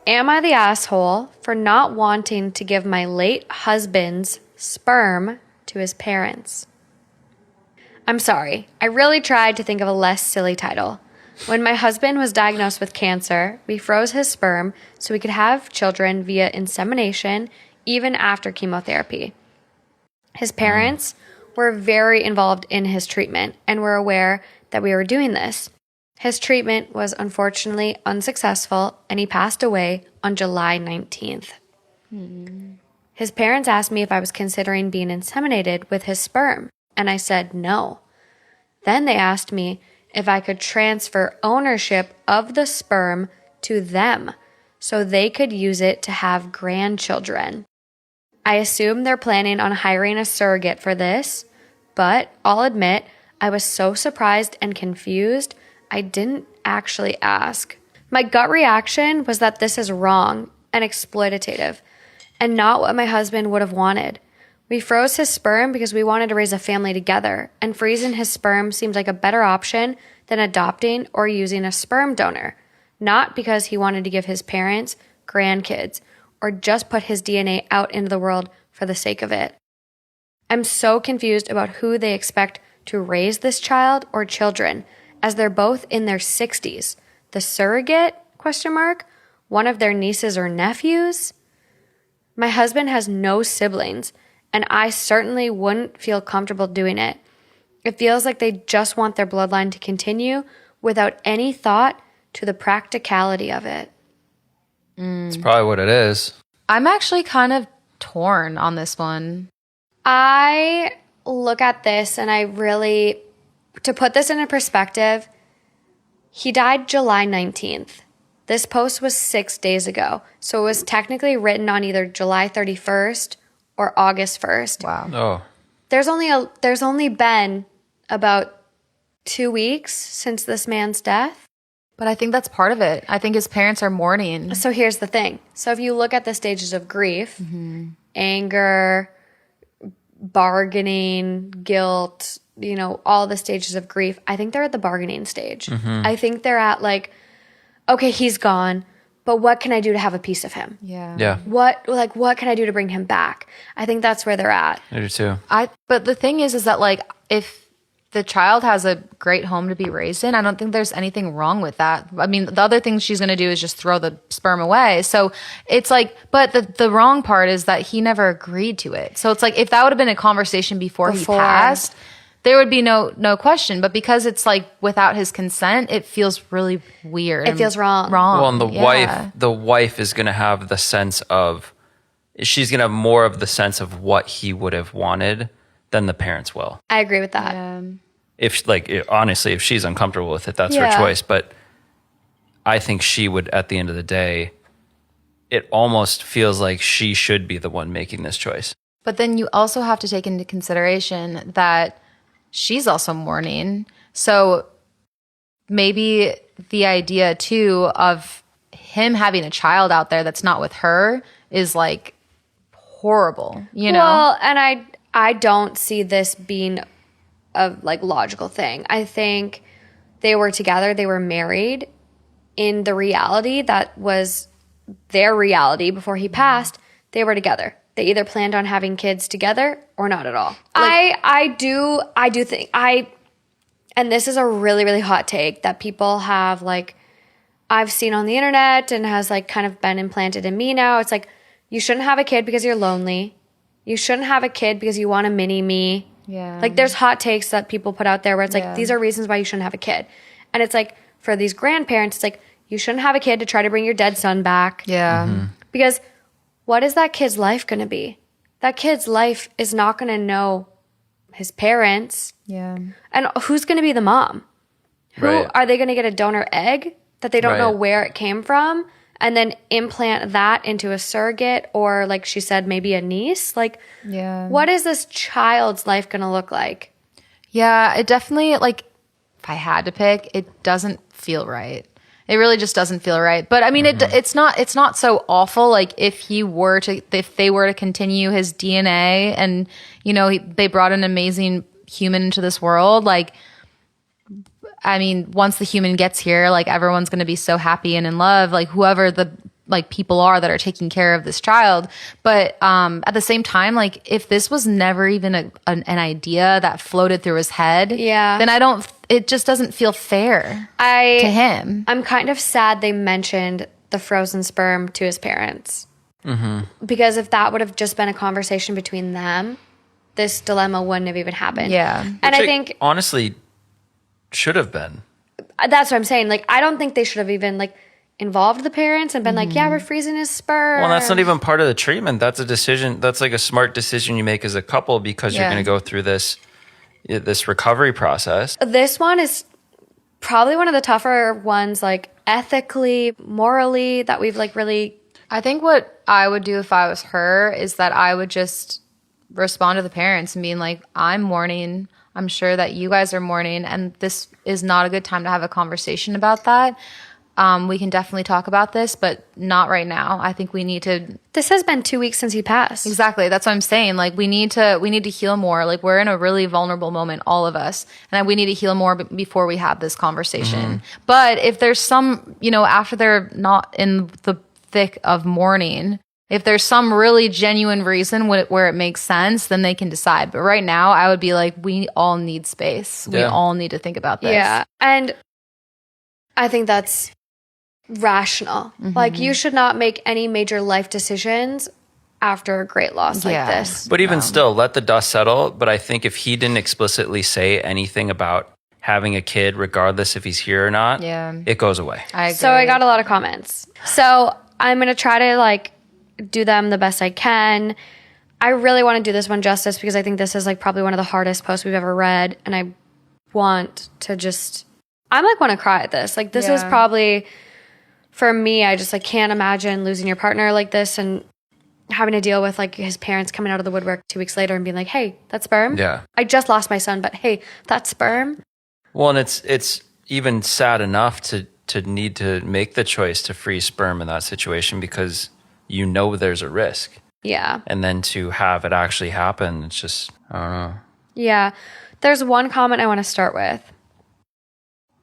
am I the asshole for not wanting to give my late husband's sperm to his parents? I'm sorry. I really tried to think of a less silly title. When my husband was diagnosed with cancer, we froze his sperm so we could have children via insemination even after chemotherapy. His parents were very involved in his treatment and were aware that we were doing this. His treatment was unfortunately unsuccessful, and he passed away on July 19th. His parents asked me if I was considering being inseminated with his sperm, and I said no. Then they asked me if I could transfer ownership of the sperm to them so they could use it to have grandchildren. I assume they're planning on hiring a surrogate for this, but I'll admit I was so surprised and confused I didn't actually ask. My gut reaction was that this is wrong and exploitative and not what my husband would have wanted. We froze his sperm because we wanted to raise a family together, and freezing his sperm seemed like a better option than adopting or using a sperm donor, not because he wanted to give his parents grandkids or just put his DNA out into the world for the sake of it. I'm so confused about who they expect to raise this child or children, as they're both in their 60s. The surrogate, ? One of their nieces or nephews? My husband has no siblings, and I certainly wouldn't feel comfortable doing it. It feels like they just want their bloodline to continue without any thought to the practicality of it. That's probably what it is. I'm actually kind of torn on this one. I look at this and I really, to put this into perspective, he died July 19th. This post was 6 days ago. So it was technically written on either July 31st or August 1st. Wow. Oh. There's only been about 2 weeks since this man's death. But I think that's part of it. I think his parents are mourning. So here's the thing. So if you look at the stages of grief, anger, bargaining, guilt, all the stages of grief, I think they're at the bargaining stage. I think they're at like, okay, he's gone, but what can I do to have a piece of him? Yeah. What can I do to bring him back? I think that's where they're at. I do too. But the thing is that like if the child has a great home to be raised in, I don't think there's anything wrong with that. I mean, the other thing she's going to do is just throw the sperm away. So it's like, but the wrong part is that he never agreed to it. So it's like, if that would have been a conversation before he passed, there would be no question. But because it's like without his consent, it feels really weird. It feels wrong. Well, and the wife is going to have the sense of, she's going to have more of the sense of what he would have wanted than the parents will. I agree with that. Yeah. Honestly, if she's uncomfortable with it, that's her choice. But I think she would, at the end of the day, it almost feels like she should be the one making this choice. But then you also have to take into consideration that she's also mourning. So maybe the idea too of him having a child out there that's not with her is like horrible, Well, and I don't see this being a like logical thing. I think they were together, they were married in the reality that was their reality before he passed. They were together. They either planned on having kids together or not at all. I do think and this is a really, really hot take that people have like I've seen on the internet and has like kind of been implanted in me now. It's like, you shouldn't have a kid because you're lonely. You shouldn't have a kid because you want a mini me. Yeah. Like there's hot takes that people put out there where it's like, these are reasons why you shouldn't have a kid. And it's like, for these grandparents, it's like, you shouldn't have a kid to try to bring your dead son back. Yeah. Because what is that kid's life going to be? That kid's life is not going to know his parents. Yeah. And who's going to be the mom? Right. Are they going to get a donor egg that they don't know where it came from? And then implant that into a surrogate or, like she said, maybe a niece? Like, what is this child's life going to look like? Yeah, it definitely, like, if I had to pick, it doesn't feel right. It really just doesn't feel right. But I mean, it's not so awful. Like if they were to continue his DNA and, they brought an amazing human into this world, like, I mean, once the human gets here, like everyone's going to be so happy and in love, like whoever the like people are that are taking care of this child. But at the same time, like if this was never even an idea that floated through his head, then it just doesn't feel fair to him. I'm kind of sad they mentioned the frozen sperm to his parents. Because if that would have just been a conversation between them, this dilemma wouldn't have even happened. Yeah. And I think honestly should have been. That's what I'm saying. Like, I don't think they should have even like involved the parents and been like, yeah, we're freezing his sperm. Well, that's not even part of the treatment. That's a decision. That's like a smart decision you make as a couple because you're going to go through this recovery process. This one is probably one of the tougher ones, like ethically, morally, that we've like really. I think what I would do if I was her is that I would just respond to the parents and being like, I'm mourning. I'm sure that you guys are mourning, and this is not a good time to have a conversation about that. We can definitely talk about this, but not right now. I think we need to. This has been 2 weeks since he passed. Exactly. That's what I'm saying. Like we need to heal more. Like we're in a really vulnerable moment, all of us, and we need to heal more before we have this conversation. But if there's some, after they're not in the thick of mourning, if there's some really genuine reason where it makes sense, then they can decide. But right now, I would be like, we all need space. We all need to think about this. Yeah. And I think that's rational. Like, you should not make any major life decisions after a great loss like this. But even still, let the dust settle. But I think if he didn't explicitly say anything about having a kid, regardless if he's here or not, it goes away. I agree. So I got a lot of comments. So I'm going to try to do them the best I can. I really want to do this one justice because I think this is probably one of the hardest posts we've ever read. And I want to I'm want to cry at this. This is probably, for me, I just can't imagine losing your partner like this and having to deal with his parents coming out of the woodwork 2 weeks later and being like, hey, that's sperm. Yeah. I just lost my son, but hey, that's sperm. Well, and it's even sad enough to need to make the choice to freeze sperm in that situation because there's a risk. Yeah. And then to have it actually happen, it's just, I don't know. Yeah. There's one comment I want to start with.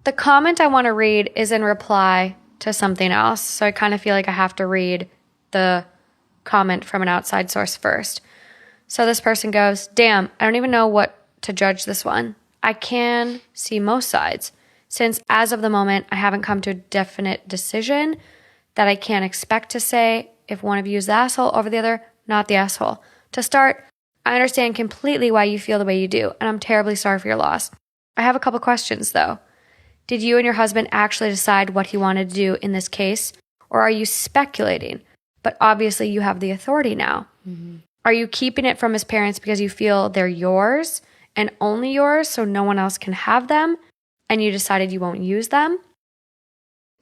The comment I want to read is in reply to something else. So I kind of feel like I have to read the comment from an outside source first. So this person goes, damn, I don't even know what to judge this one. I can see most sides. Since as of the moment, I haven't come to a definite decision that I can't expect to say if one of you is the asshole over the other, not the asshole. To start, I understand completely why you feel the way you do, and I'm terribly sorry for your loss. I have a couple questions, though. Did you and your husband actually decide what he wanted to do in this case, or are you speculating? But obviously you have the authority now. Are you keeping it from his parents because you feel they're yours and only yours so no one else can have them, and you decided you won't use them?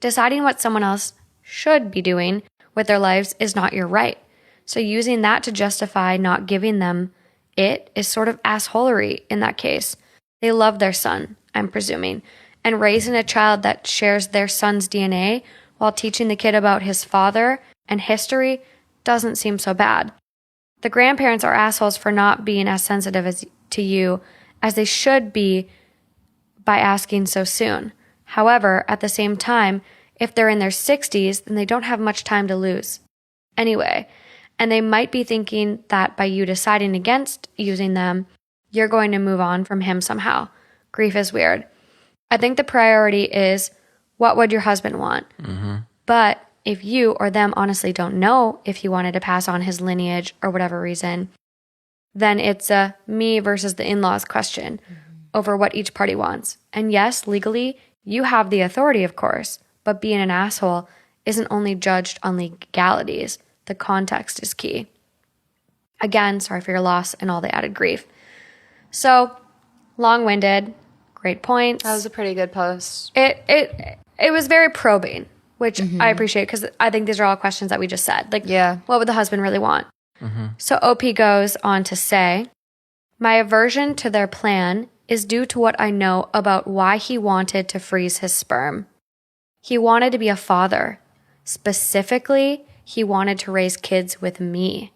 Deciding what someone else should be doing with their lives is not your right. So using that to justify not giving them it is sort of assholery in that case. They love their son, I'm presuming, and raising a child that shares their son's DNA while teaching the kid about his father and history doesn't seem so bad. The grandparents are assholes for not being as sensitive to you as they should be by asking so soon. However, at the same time, if they're in their 60s, then they don't have much time to lose. Anyway, and they might be thinking that by you deciding against using them, you're going to move on from him somehow. Grief is weird. I think the priority is, what would your husband want? But if you or them honestly don't know if he wanted to pass on his lineage or whatever reason, then it's a me versus the in-laws question over what each party wants. And yes, legally, you have the authority, of course, but being an asshole isn't only judged on legalities. The context is key. Again, sorry for your loss and all the added grief. So, long-winded, great points. That was a pretty good post. It was very probing, which I appreciate because I think these are all questions that we just said. What would the husband really want? So OP goes on to say, my aversion to their plan is due to what I know about why he wanted to freeze his sperm. He wanted to be a father. Specifically, he wanted to raise kids with me.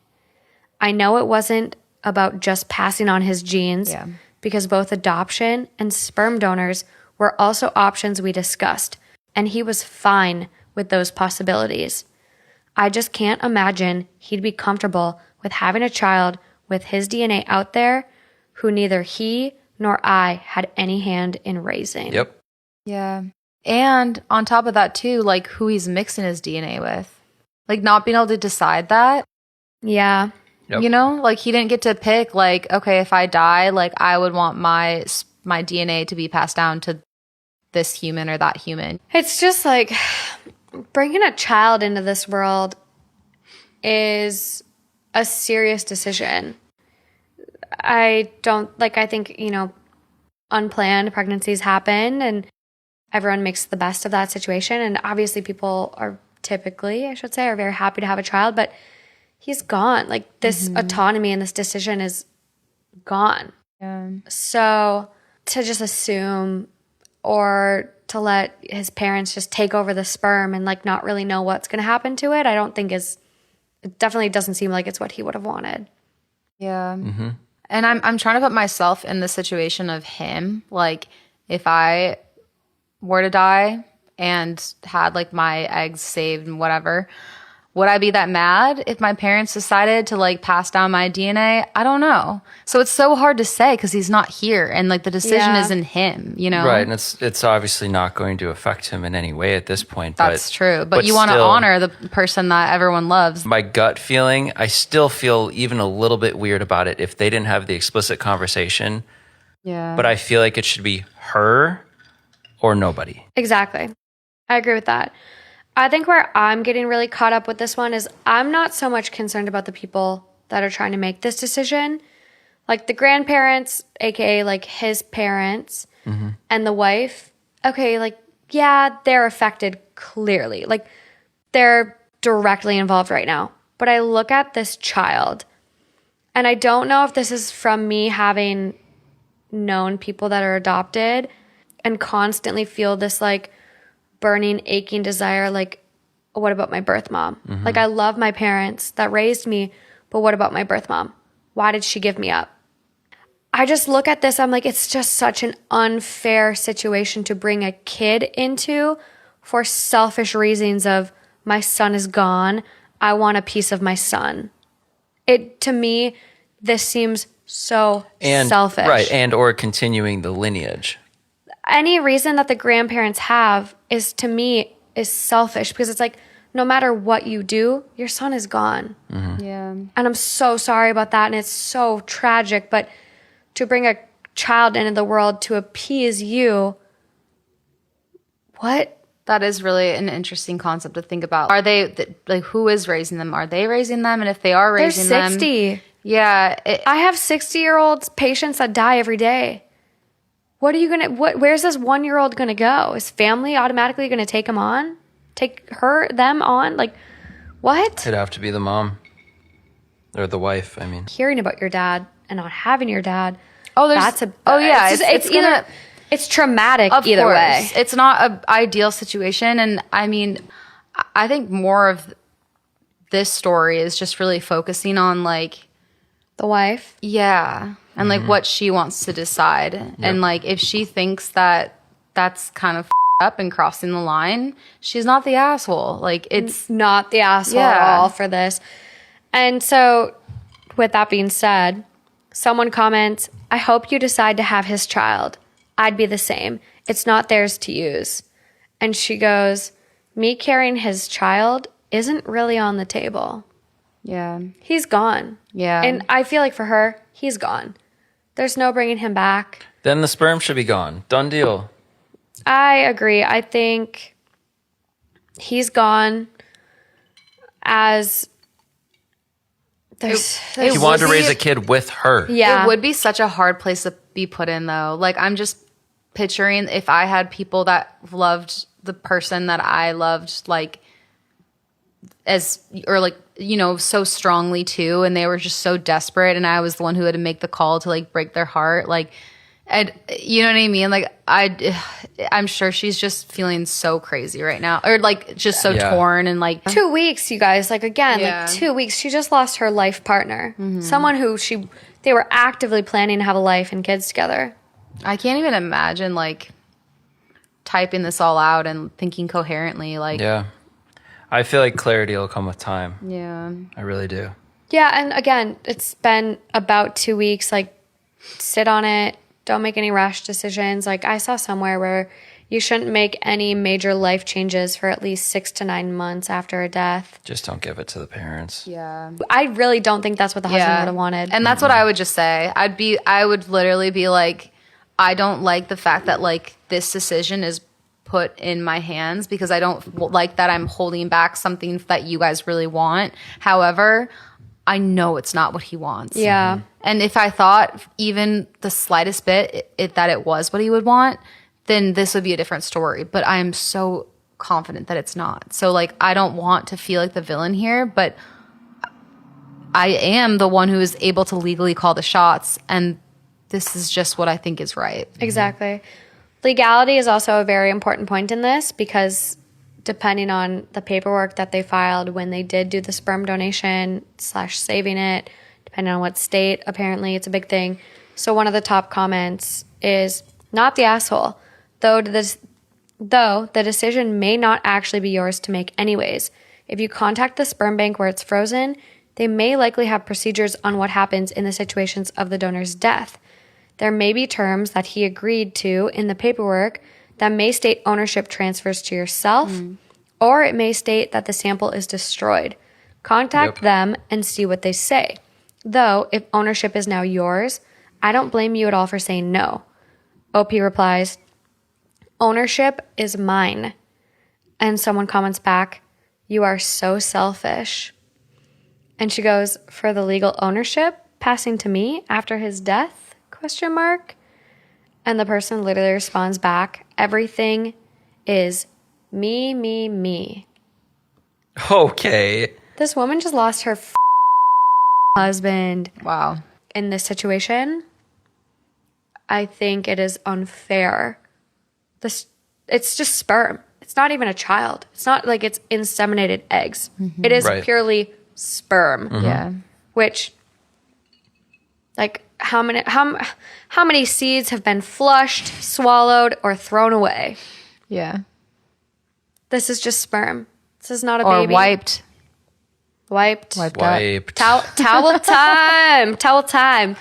I know it wasn't about just passing on his genes because both adoption and sperm donors were also options we discussed, and he was fine with those possibilities. I just can't imagine he'd be comfortable with having a child with his DNA out there who neither he nor I had any hand in raising. Yep. Yeah. And on top of that too, like who he's mixing his DNA with. Like not being able to decide that. Yeah. Yep. You know, like he didn't get to pick like, okay, if I die, like I would want my DNA to be passed down to this human or that human. It's just like bringing a child into this world is a serious decision. I think, unplanned pregnancies happen and everyone makes the best of that situation. And obviously people are typically, I should say, are very happy to have a child, but he's gone. Like this autonomy and this decision is gone. Yeah. So to just assume or to let his parents just take over the sperm and like not really know what's going to happen to it, I don't think it definitely doesn't seem like it's what he would have wanted. Yeah. Mm-hmm. And I'm trying to put myself in the situation of him. Like if I were to die and had like my eggs saved and whatever, would I be that mad if my parents decided to like pass down my DNA? I don't know. So it's so hard to say because he's not here and like the decision is in him, you know? Right. And it's obviously not going to affect him in any way at this point. That's true. But you want to honor the person that everyone loves. My gut feeling, I still feel even a little bit weird about it if they didn't have the explicit conversation. Yeah. But I feel like it should be her or nobody. Exactly. I agree with that. I think where I'm getting really caught up with this one is I'm not so much concerned about the people that are trying to make this decision. Like the grandparents, aka like his parents, and the wife. Okay, like, yeah, they're affected clearly. Like they're directly involved right now. But I look at this child, and I don't know if this is from me having known people that are adopted and constantly feel this like burning, aching desire, like, what about my birth mom? Like, I love my parents that raised me, but what about my birth mom? Why did she give me up? I just look at this, I'm like, it's just such an unfair situation to bring a kid into for selfish reasons of, my son is gone, I want a piece of my son. To me, this seems so selfish. Right, and or continuing the lineage. Any reason that the grandparents have is, to me, is selfish because it's like, no matter what you do, your son is gone. Yeah. And I'm so sorry about that. And it's so tragic. But to bring a child into the world to appease you, what? That is really an interesting concept to think about. Are they, like, who is raising them? Are they raising them? And if they are raising They're them. 60. Yeah. I have 60-year-old patients that die every day. What are you going to, where's this 1-year-old going to go? Is family automatically going to take them on? Take them on? Like, what? It'd have to be the mom or the wife, I mean. Hearing about your dad and not having your dad. Oh, yeah. It's traumatic of either course. way. It's not an ideal situation. And I mean, I think more of this story is just really focusing on like The wife. Yeah. And like what she wants to decide. And like if she thinks that that's kind of up and crossing the line, she's not the asshole. Like it's not the asshole at all for this. And so with that being said, someone comments, I hope you decide to have his child. I'd be the same. It's not theirs to use. And she goes, me carrying his child isn't really on the table. Yeah. He's gone. Yeah. And I feel like for her, he's gone. There's no bringing him back. Then the sperm should be gone. Done deal. I agree. I think he's gone as He wanted to raise a kid with her. Yeah. It would be such a hard place to be put in though. Like I'm just picturing if I had people that loved the person that I loved like so strongly too, and they were just so desperate and I was the one who had to make the call to like break their heart. Like and you know what I mean? Like I'm sure she's just feeling so crazy right now, or like just so torn and like 2 weeks, you guys. Like again, like 2 weeks. She just lost her life partner, someone who they were actively planning to have a life and kids together. I can't even imagine like typing this all out and thinking coherently. Like I feel like clarity will come with time. Yeah. I really do. Yeah, and again, it's been about 2 weeks. Like, sit on it. Don't make any rash decisions. Like, I saw somewhere where you shouldn't make any major life changes for at least 6 to 9 months after a death. Just don't give it to the parents. Yeah. I really don't think that's what the husband would have wanted. And that's what I would just say. I would literally be like, I don't like the fact that like this decision is put in my hands because I don't like that I'm holding back something that you guys really want. However, I know it's not what he wants. Yeah. And if I thought even the slightest bit that it was what he would want, then this would be a different story. But I am so confident that it's not. So like, I don't want to feel like the villain here, but I am the one who is able to legally call the shots. And this is just what I think is right. Exactly. Legality is also a very important point in this because depending on the paperwork that they filed when they did do the sperm donation / saving it, depending on what state, apparently it's a big thing. So one of the top comments is, not the asshole, though the decision may not actually be yours to make anyways. If you contact the sperm bank where it's frozen, they may likely have procedures on what happens in the situations of the donor's death. There may be terms that he agreed to in the paperwork that may state ownership transfers to yourself, or it may state that the sample is destroyed. Contact them and see what they say. Though, if ownership is now yours, I don't blame you at all for saying no. OP replies, ownership is mine. And someone comments back, you are so selfish. And she goes, for the legal ownership passing to me after his death? ? And the person literally responds back, everything is me, me, me. Okay. This woman just lost her husband. Wow. In this situation, I think it is unfair. It's just sperm. It's not even a child. It's not like it's inseminated eggs. It is purely sperm. Yeah. Which, like, how many seeds have been flushed, swallowed, or thrown away? Yeah. This is just sperm. This is not a Or baby. wiped. Wiped. Towel time. Towel time.